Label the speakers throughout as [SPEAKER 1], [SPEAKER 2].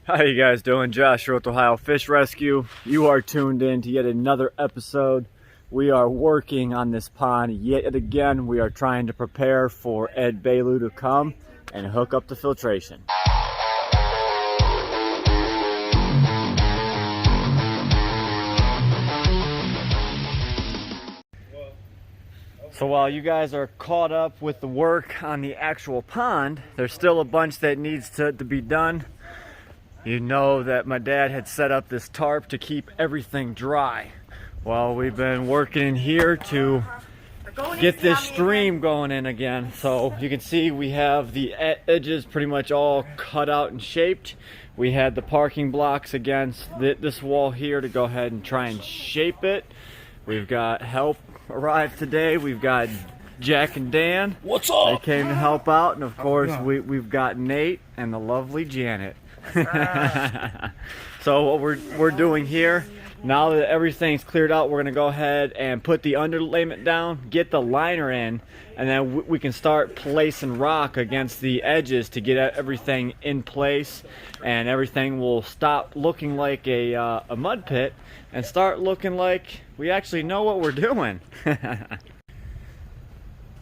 [SPEAKER 1] How you guys doing? Josh here with Ohio Fish Rescue. You are tuned in to yet another episode. We are working on this pond yet again. We are trying to prepare for Ed Bailu to come and hook up the filtration. So while you guys are caught up with the work on the actual pond, there's still a bunch that needs to be done. You know that my dad had set up this tarp to keep everything dry. Well, we've been working in here to get this stream going in again. So you can see we have the edges pretty much all cut out and shaped. We had the parking blocks against this wall here to go ahead and try and shape it. We've got help arrived today. We've got Jack and Dan.
[SPEAKER 2] What's up?
[SPEAKER 1] They came to help out, and of course we've got Nate and the lovely Janet. So what we're doing here, now that everything's cleared out, we're gonna go ahead and put the underlayment down, get the liner in, and then we can start placing rock against the edges to get everything in place, and everything will stop looking like a mud pit and start looking like we actually know what we're doing.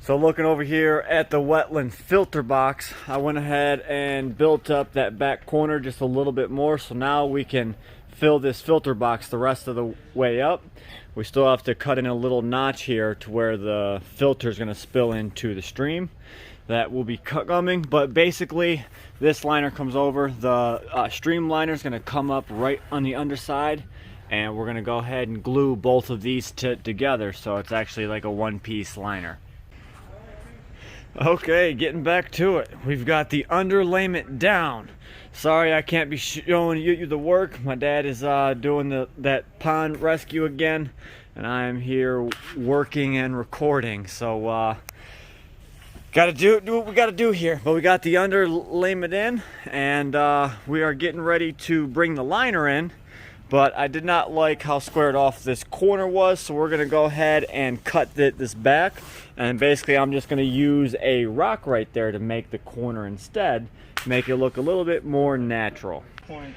[SPEAKER 1] So looking over here at the wetland filter box, I went ahead and built up that back corner just a little bit more, so now we can fill this filter box the rest of the way up. We still have to cut in a little notch here to where the filter is going to spill into the stream. That will be coming, but basically this liner comes over. The stream liner is going to come up right on the underside, and we're going to go ahead and glue both of these together, so it's actually like a one-piece liner. Okay, getting back to it. We've got the underlayment down. Sorry I can't be showing you the work. My dad is doing that pond rescue again, and I am here working and recording. So gotta do what we gotta do here. But we got the underlayment in, and we are getting ready to bring the liner in. But I did not like how squared off this corner was, so we're gonna go ahead and cut this back, and basically I'm just gonna use a rock right there to make the corner instead, make it look a little bit more natural.
[SPEAKER 3] Right.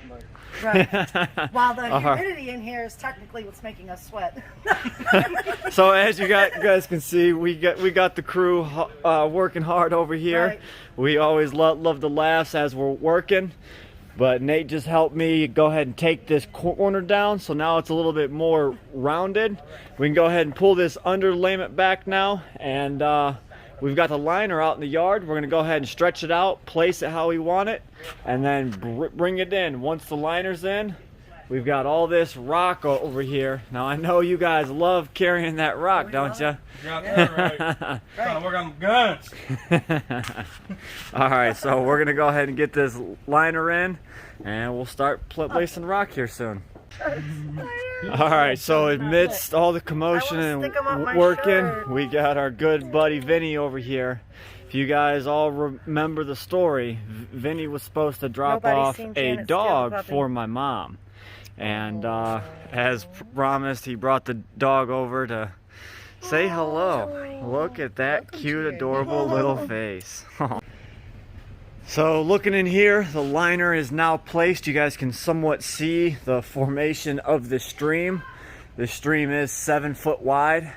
[SPEAKER 3] While the humidity in here is technically what's making us sweat.
[SPEAKER 1] So as you guys can see, we got the crew working hard over here. Right. We always love the laughs as we're working. But Nate just helped me go ahead and take this corner down, so now it's a little bit more rounded. We can go ahead and pull this underlayment back now, and we've got the liner out in the yard. We're gonna go ahead and stretch it out, place it how we want it, and then bring it in. Once the liner's in, we've got all this rock over here. Now I know you guys love carrying that rock, don't you?
[SPEAKER 2] Got that right. Trying to work on guns.
[SPEAKER 1] All right, so we're gonna go ahead and get this liner in, and we'll start placing rock here soon. All right, so amidst all the commotion and working, we got our good buddy Vinny over here. If you guys all remember the story, Vinny was supposed to drop off a dog for my mom. And as promised, he brought the dog over to say hello. Look at that cute, adorable little face. So looking in here, the liner is now placed. You guys can somewhat see the formation of the stream. The stream is 7 foot wide.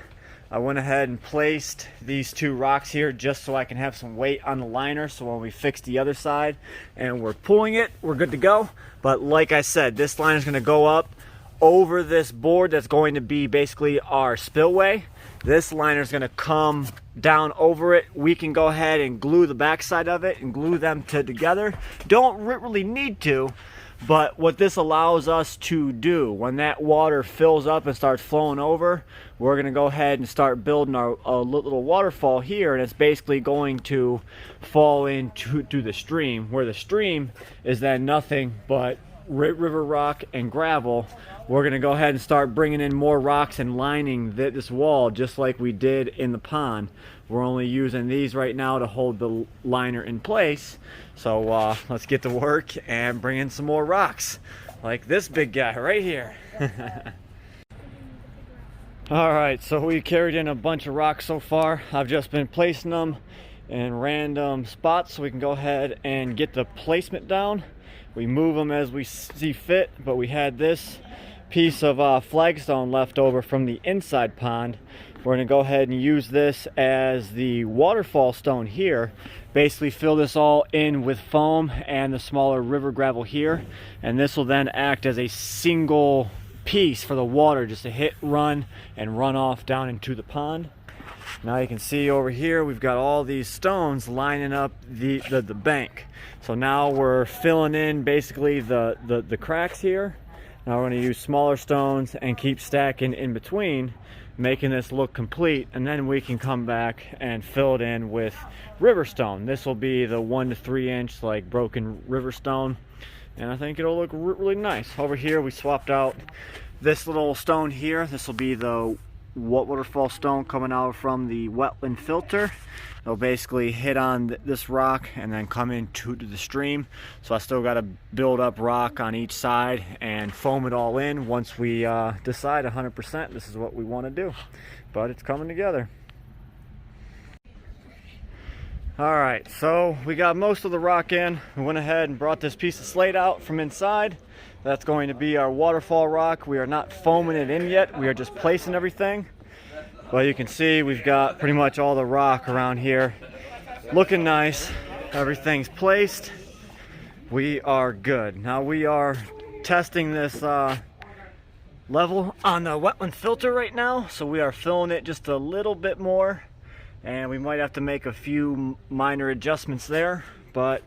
[SPEAKER 1] I went ahead and placed these two rocks here just so I can have some weight on the liner, so when we fix the other side and we're pulling it, we're good to go. But like I said, this liner is going to go up over this board that's going to be basically our spillway. This liner is going to come down over it. We can go ahead and glue the backside of it and glue them together. Don't really need to, but what this allows us to do, when that water fills up and starts flowing over, we're going to go ahead and start building our little waterfall here, and it's basically going to fall into the stream, where the stream is then nothing but river rock and gravel. We're going to go ahead and start bringing in more rocks and lining this wall just like we did in the pond. We're only using these right now to hold the liner in place. So let's get to work and bring in some more rocks, like this big guy right here. All right, so we carried in a bunch of rocks so far. I've just been placing them in random spots so we can go ahead and get the placement down. We move them as we see fit, but we had this piece of flagstone left over from the inside pond. We're going to go ahead and use this as the waterfall stone here. Basically fill this all in with foam and the smaller river gravel here, and this will then act as a single piece for the water just to hit, run, and run off down into the pond. Now you can see over here we've got all these stones lining up the bank. So now we're filling in basically the cracks here. Now we're going to use smaller stones and keep stacking in between, making this look complete, and then we can come back and fill it in with river stone. This will be the 1 to 3 inch like broken river stone, and I think it'll look really nice. Over here we swapped out this little stone here. This will be the waterfall stone coming out from the wetland filter. It'll basically hit on this rock and then come into the stream. So I still got to build up rock on each side and foam it all in once we decide 100% this is what we want to do. But it's coming together. Alright, so we got most of the rock in. We went ahead and brought this piece of slate out from inside. That's going to be our waterfall rock. We are not foaming it in yet. We are just placing everything. Well, you can see we've got pretty much all the rock around here looking nice. Everything's placed. We are good. Now we are testing this level on the wetland filter right now. So we are filling it just a little bit more, and we might have to make a few minor adjustments there, but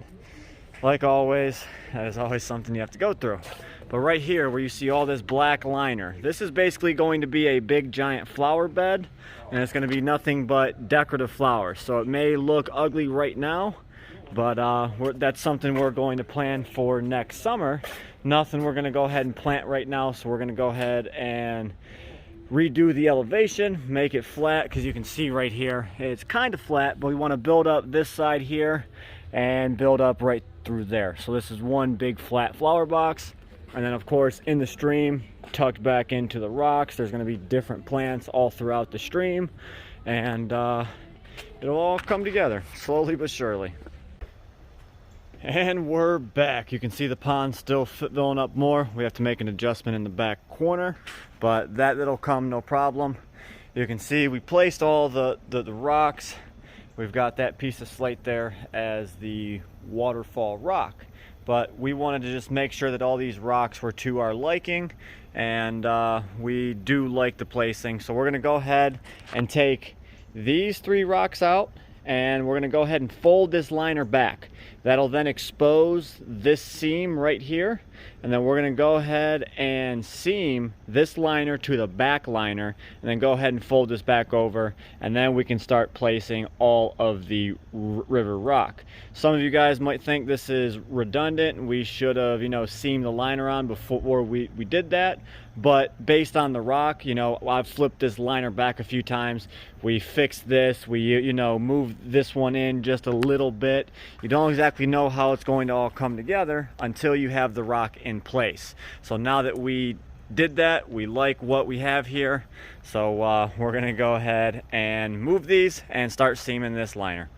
[SPEAKER 1] like always, that is always something you have to go through. But right here where you see all this black liner, this is basically going to be a big giant flower bed, and it's going to be nothing but decorative flowers. So it may look ugly right now, but that's something we're going to plan for next summer. Nothing we're going to go ahead and plant right now, so we're going to go ahead and redo the elevation, make it flat, because you can see right here it's kind of flat, but we want to build up this side here and build up right through there. So this is one big flat flower box, and then of course in the stream, tucked back into the rocks, there's going to be different plants all throughout the stream, and it'll all come together slowly but surely. And we're back. You can see the pond still filling up more. We have to make an adjustment in the back corner, but that'll come no problem. You can see we placed all the rocks. We've got that piece of slate there as the waterfall rock, but we wanted to just make sure that all these rocks were to our liking, and we do like the placing. So we're going to go ahead and take these 3 rocks out, and we're going to go ahead and fold this liner back. That'll then expose this seam right here, and then we're going to go ahead and seam this liner to the back liner, and then go ahead and fold this back over, and then we can start placing all of the river rock. Some of you guys might think this is redundant and we should have, seamed the liner on before we did that, but based on the rock, I've flipped this liner back a few times. We fixed this, we moved this one in just a little bit. You don't exactly know how it's going to all come together until you have the rock in place. So now that we did that, we like what we have here, so we're gonna go ahead and move these and start seaming this liner.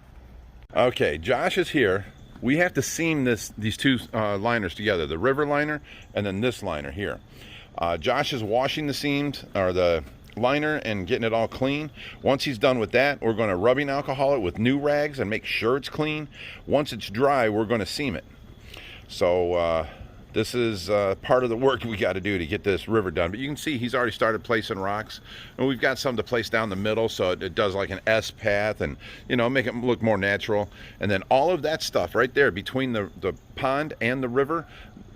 [SPEAKER 4] Okay, Josh is here. We have to seam these 2 liners together, the river liner and then this liner here. Josh is washing the seams, or the liner, and getting it all clean. Once he's done with that, we're going to rubbing alcohol it with new rags and make sure it's clean. Once it's dry, we're going to seam it. So this is part of the work we got to do to get this river done. But you can see he's already started placing rocks, and we've got some to place down the middle so it does like an S path, and make it look more natural. And then all of that stuff right there between the pond and the river,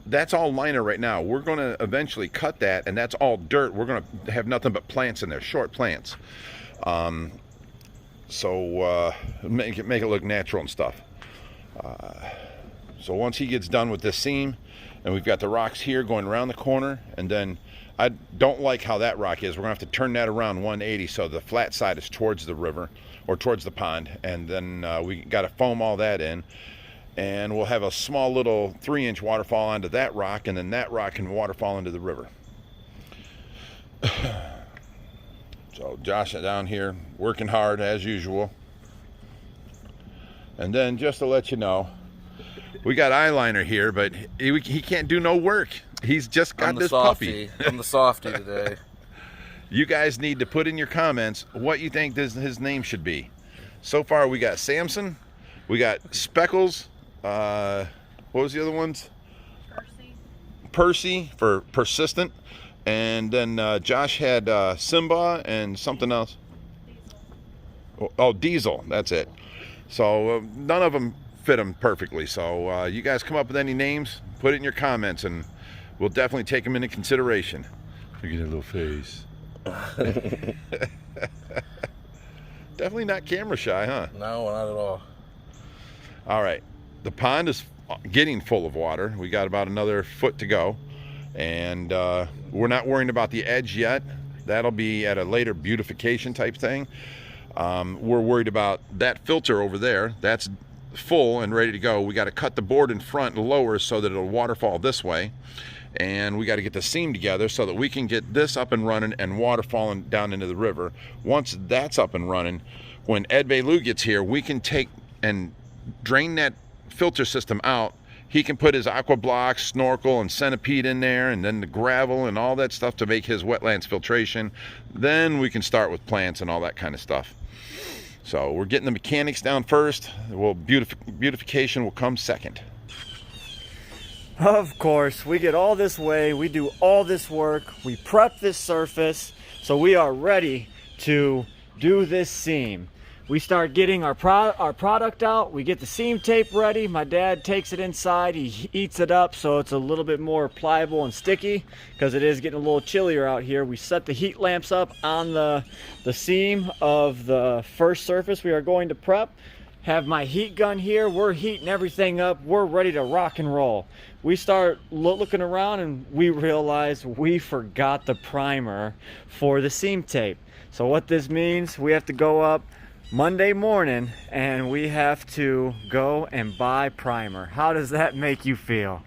[SPEAKER 4] that's all liner right now. We're going to eventually cut that, and that's all dirt. We're going to have nothing but plants in there, short plants. So make it look natural and stuff. So once he gets done with this seam, and we've got the rocks here going around the corner, and then I don't like how that rock is. We're going to have to turn that around 180 so the flat side is towards the river or towards the pond, and then we got to foam all that in. And we'll have a small little 3-inch waterfall onto that rock, and then that rock can waterfall into the river. So Josh is down here working hard as usual. And then just to let you know, we got eyeliner here, but he can't do no work. He's just got this puppy.
[SPEAKER 2] I'm the softy today.
[SPEAKER 4] You guys need to put in your comments what you think his name should be. So far we got Samson, we got Speckles, what was the other ones? Percy for persistent, and then Josh had Simba and something else. Oh, Diesel, that's it. So none of them fit him perfectly. So you guys come up with any names, put it in your comments, and we'll definitely take them into consideration. Look at that little face. Definitely not camera shy, huh?
[SPEAKER 2] No, not at all.
[SPEAKER 4] All right, the pond is getting full of water. We got about another foot to go, and we're not worrying about the edge yet. That'll be at a later beautification type thing. We're worried about that filter over there. That's full and ready to go. We got to cut the board in front and lower so that it'll waterfall this way, and we got to get the seam together so that we can get this up and running and water falling down into the river. Once that's up and running, when Ed Belu gets here, we can take and drain that filter system out. He can put his aqua blocks, snorkel, and centipede in there, and then the gravel and all that stuff to make his wetlands filtration. Then we can start with plants and all that kind of stuff. So we're getting the mechanics down first. Well, beautification will come second.
[SPEAKER 1] Of course, we get all this way, we do all this work, we prep this surface, so we are ready to do this seam. We start getting our product out, we get the seam tape ready, my dad takes it inside, he heats it up so it's a little bit more pliable and sticky because it is getting a little chillier out here. We set the heat lamps up on the seam of the first surface we are going to prep. Have my heat gun here, we're heating everything up, we're ready to rock and roll. We start looking around and we realize we forgot the primer for the seam tape. So what this means, we have to go up Monday morning and we have to go and buy primer. How does that make you feel?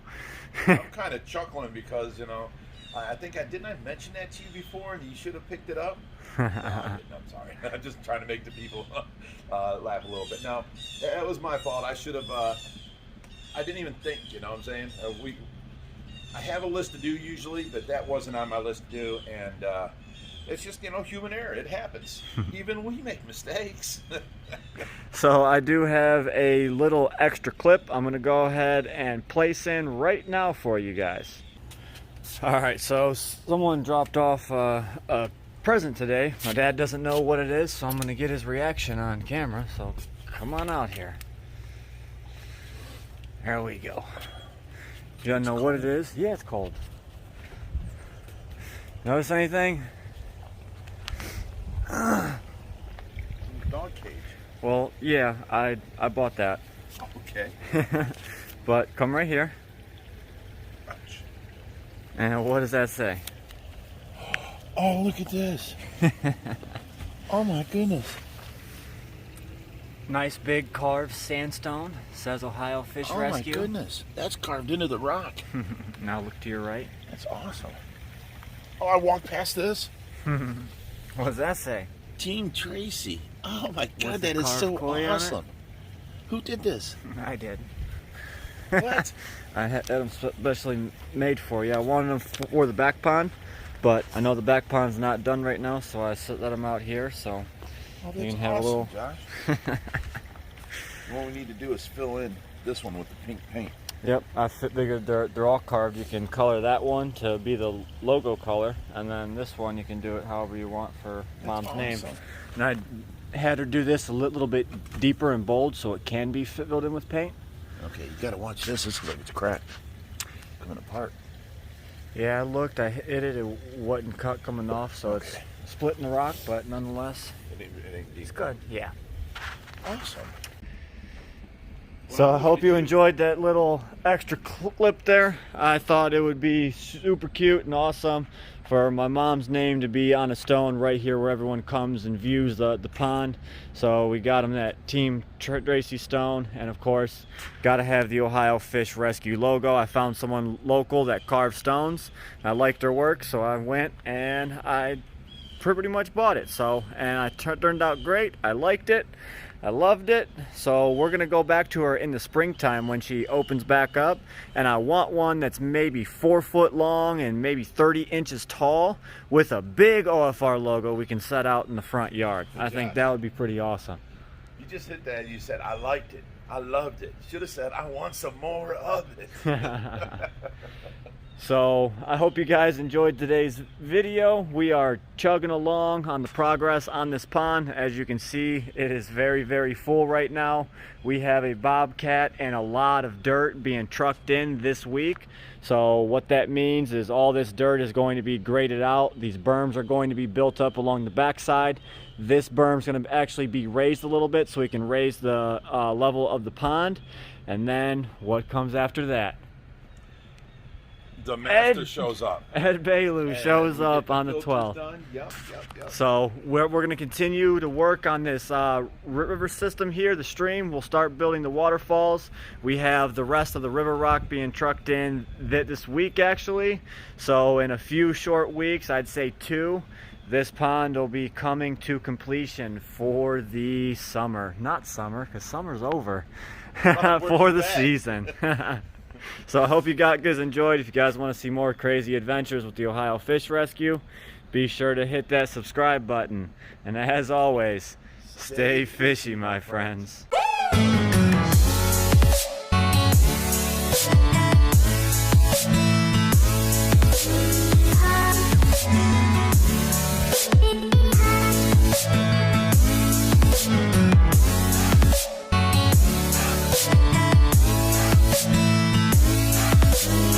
[SPEAKER 4] I'm kind of chuckling because, you know, I think didn't I mention that to you before and you should have picked it up? No, I didn't. I'm sorry. I'm just trying to make the people laugh a little bit. No, it was my fault. I should have, I didn't even think, you know what I'm saying? I have a list to do usually, but that wasn't on my list to do, and it's just, you know, human error. It happens. Even we make mistakes.
[SPEAKER 1] So I do have a little extra clip I'm going to go ahead and place in right now for you guys. All right, so someone dropped off a present today. My dad doesn't know what it is, so I'm going to get his reaction on camera. So come on out here. There we go. You don't know what it is? Yeah, it's cold. Notice anything?
[SPEAKER 4] Dog cage.
[SPEAKER 1] Well, yeah, I bought that.
[SPEAKER 4] Okay.
[SPEAKER 1] But come right here. And what does that say?
[SPEAKER 4] Oh, look at this. Oh my goodness.
[SPEAKER 1] Nice big carved sandstone. Says Ohio Fish Rescue.
[SPEAKER 4] Oh my goodness. That's carved into the rock.
[SPEAKER 1] Now look to your right.
[SPEAKER 4] That's awesome. Oh, I walked past this.
[SPEAKER 1] What does that say?
[SPEAKER 4] Team Tracy. Oh my God,
[SPEAKER 1] With
[SPEAKER 4] that
[SPEAKER 1] the
[SPEAKER 4] is so
[SPEAKER 1] carved koi on it?
[SPEAKER 4] awesome. Who did this?
[SPEAKER 1] I did.
[SPEAKER 4] What?
[SPEAKER 1] I had them specially made for you. I wanted them for the back pond, but I know the back pond's not done right now, so I set them out here so you can have
[SPEAKER 4] awesome,
[SPEAKER 1] a little.
[SPEAKER 4] Josh. What we need to do is fill in this one with the pink paint.
[SPEAKER 1] Yep, I figured they're all carved. You can color that one to be the logo color, and then this one you can do it however you want for Mom's name. And I had her do this a little bit deeper and bold so it can be filled in with paint.
[SPEAKER 4] Okay, you gotta watch this. This looks like it's cracked, coming apart.
[SPEAKER 1] Yeah, I looked. I hit it. It wasn't cut coming off, so it's splitting the rock, but nonetheless,
[SPEAKER 4] It ain't
[SPEAKER 1] it's good. Yeah.
[SPEAKER 4] Awesome.
[SPEAKER 1] So I hope you enjoyed that little extra clip there. I thought it would be super cute and awesome for my mom's name to be on a stone right here where everyone comes and views the pond. So we got them that Team Tracy stone, and of course got to have the Ohio Fish Rescue logo. I found someone local that carved stones. I liked their work, so I went and I pretty much bought it. So, and it turned out great. I liked it. I loved it. So we're gonna go back to her in the springtime when she opens back up, and I want one that's maybe 4 foot long and maybe 30 inches tall with a big OFR logo we can set out in the front yard. I think that would be pretty awesome.
[SPEAKER 5] You just hit that. You said, I liked it. I loved it. Should have said, I want some more of it.
[SPEAKER 1] So I hope you guys enjoyed today's video. We are chugging along on the progress on this pond. As you can see, it is very, very full right now. We have a bobcat and a lot of dirt being trucked in this week. So what that means is all this dirt is going to be graded out. These berms are going to be built up along the backside. This berm is going to actually be raised a little bit so we can raise the level of the pond. And then what comes after that?
[SPEAKER 4] The master shows up.
[SPEAKER 1] Ed Bailu shows up on the 12th.
[SPEAKER 5] Yep.
[SPEAKER 1] So we're going to continue to work on this river system here, the stream. We'll start building the waterfalls. We have the rest of the river rock being trucked in this week actually. So in a few short weeks, I'd say 2, this pond will be coming to completion for the summer. Not summer, because summer's over. For the season. So I hope you guys enjoyed. If you guys want to see more crazy adventures with the Ohio Fish Rescue, be sure to hit that subscribe button. And as always, stay fishy, my friends.